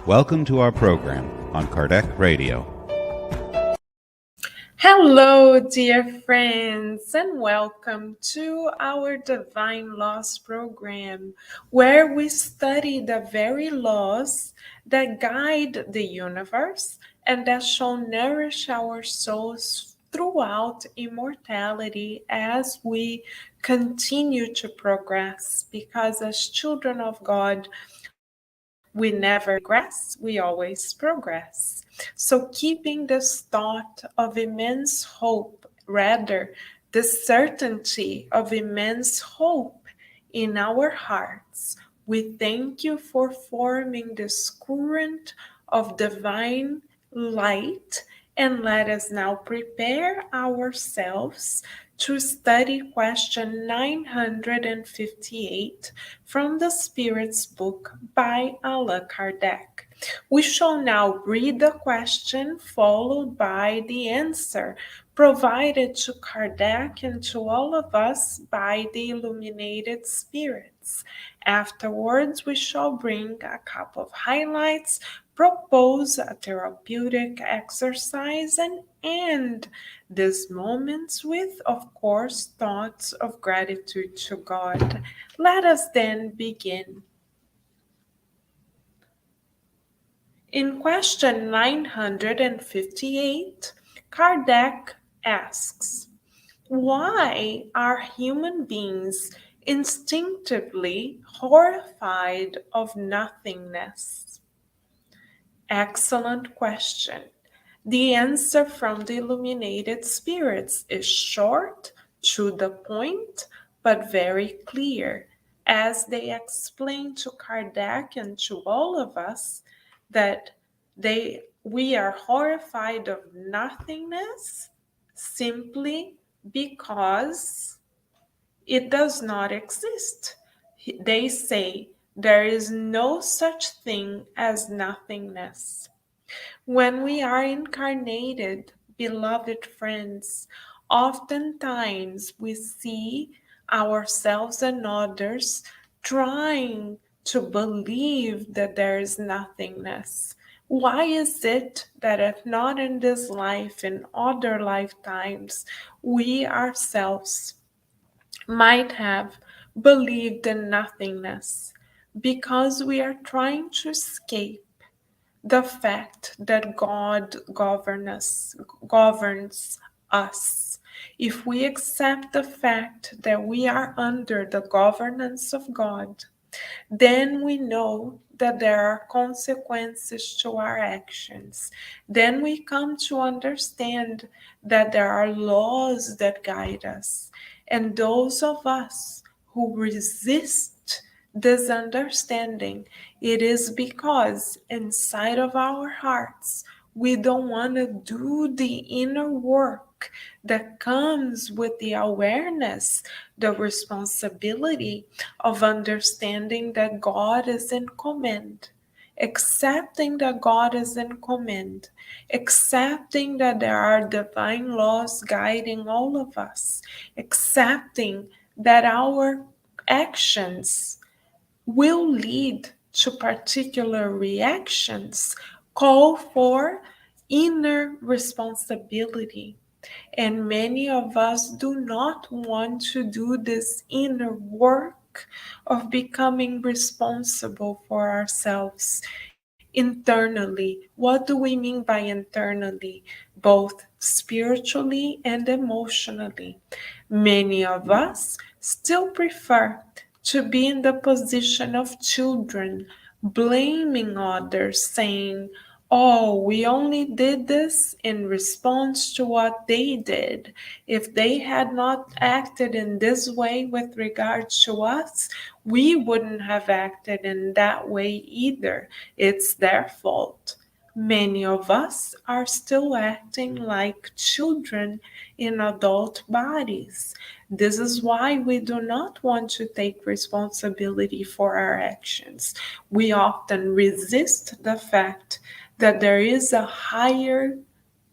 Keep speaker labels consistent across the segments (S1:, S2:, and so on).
S1: Welcome to our program on Kardec Radio.
S2: Hello, dear friends, and welcome to our Divine Laws program, where we study the very laws that guide the universe and that shall nourish our souls throughout immortality as we continue to progress. Because as children of God, we never regress, we always progress. So, keeping this thought of immense hope, rather, the certainty of immense hope in our hearts, we thank you for forming this current of divine light. And let us now prepare ourselves to study question 958 from the Spirit's Book by Allan Kardec. We shall now read the question followed by the answer provided to Kardec and to all of us by the illuminated spirits. Afterwards, we shall bring a couple of highlights, propose a therapeutic exercise, and end these moments with, of course, thoughts of gratitude to God. Let us then begin. In question 958, Kardec asks, why are human beings instinctively horrified of nothingness? Excellent question. The answer from the illuminated spirits is short, to the point, but very clear, as they explain to Kardec and to all of us that we are horrified of nothingness simply because it does not exist. They say there is no such thing as nothingness. When we are incarnated, beloved friends, oftentimes we see ourselves and others trying to believe that there is nothingness. Why is it that if not in this life, in other lifetimes, we ourselves might have believed in nothingness? Because we are trying to escape the fact that God governs us. If we accept the fact that we are under the governance of God, then we know that there are consequences to our actions. Then we come to understand that there are laws that guide us. And those of us who resist this understanding, it is because inside of our hearts, we don't want to do the inner work that comes with the awareness, the responsibility of understanding that God is in command, accepting that God is in command, accepting that there are divine laws guiding all of us, accepting that our actions will lead to particular reactions, call for inner responsibility. And many of us do not want to do this inner work of becoming responsible for ourselves internally. What do we mean by internally? Both spiritually and emotionally. Many of us still prefer to be in the position of children, blaming others, saying, oh, we only did this in response to what they did. If they had not acted in this way with regards to us, we wouldn't have acted in that way either. It's their fault. Many of us are still acting like children in adult bodies. This is why we do not want to take responsibility for our actions. We often resist the fact that there is a higher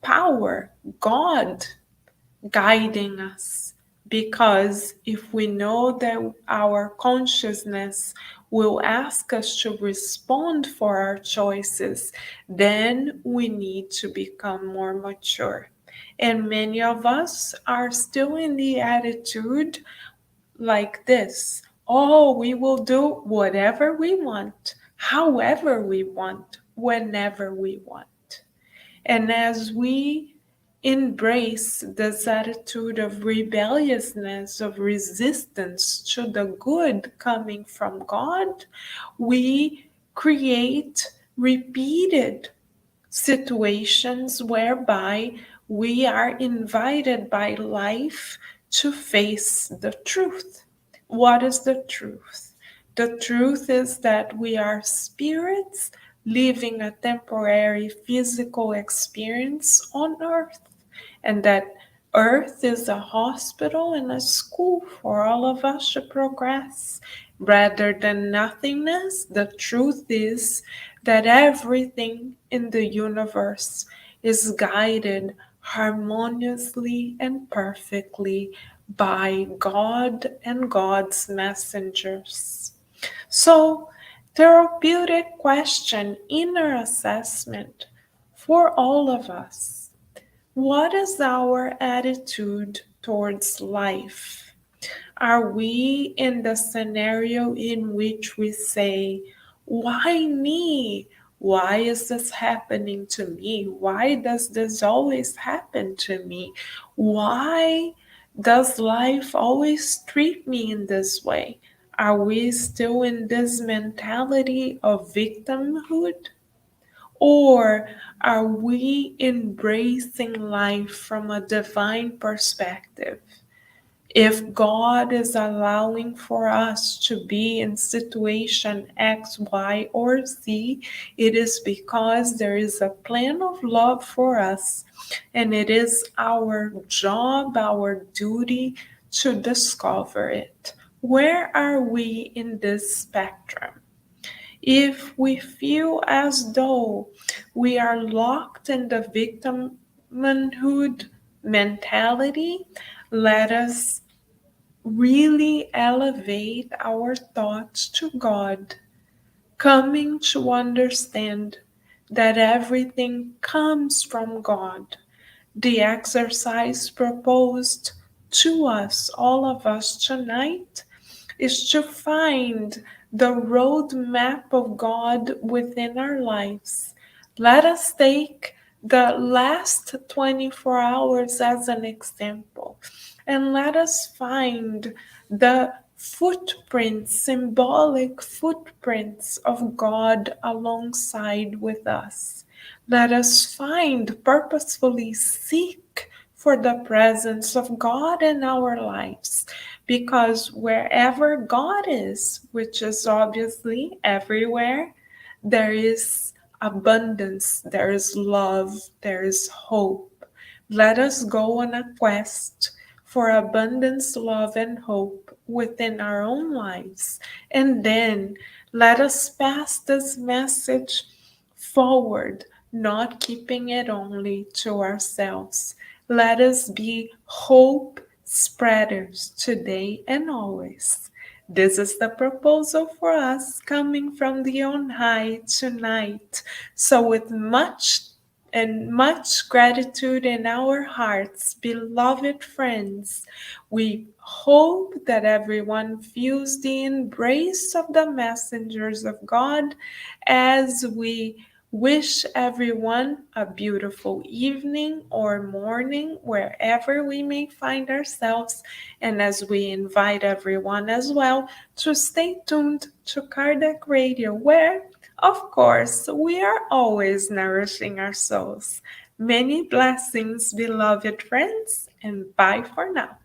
S2: power, God, guiding us. Because if we know that our consciousness will ask us to respond for our choices, then we need to become more mature. And many of us are still in the attitude like this: oh, we will do whatever we want, however we want, whenever we want. And as we embrace this attitude of rebelliousness, of resistance to the good coming from God, we create repeated situations whereby we are invited by life to face the truth. What is the truth? The truth is that we are spirits living a temporary physical experience on earth, and that earth is a hospital and a school for all of us to progress. Rather than nothingness, the truth is that everything in the universe is guided harmoniously and perfectly by God and God's messengers. So, therapeutic question, inner assessment for all of us: what is our attitude towards life? Are we in the scenario in which we say, why me? Why is this happening to me? Why does this always happen to me? Why does life always treat me in this way? Are we still in this mentality of victimhood? Or are we embracing life from a divine perspective? If God is allowing for us to be in situation X, Y, or Z, it is because there is a plan of love for us, and it is our job, our duty to discover it. Where are we in this spectrum? If we feel as though we are locked in the victimhood mentality, let us really elevate our thoughts to God, coming to understand that everything comes from God. The exercise proposed to us, all of us tonight, is to find the roadmap of God within our lives. Let us take the last 24 hours as an example, and let us find the footprints, symbolic footprints of God alongside with us. Let us find, purposefully seek for the presence of God in our lives, because wherever God is, which is obviously everywhere, there is abundance, there is love, there is hope. Let us go on a quest for abundance, love, and hope within our own lives. And then let us pass this message forward, not keeping it only to ourselves. Let us be hope spreaders today and always. This is the proposal for us coming from the on high tonight. So, with much gratitude in our hearts, beloved friends, we hope that everyone feels the embrace of the messengers of God as we wish everyone a beautiful evening or morning wherever we may find ourselves, and as we invite everyone as well to stay tuned to Kardec Radio, where, of course, we are always nourishing our souls. Many blessings, beloved friends, and bye for now.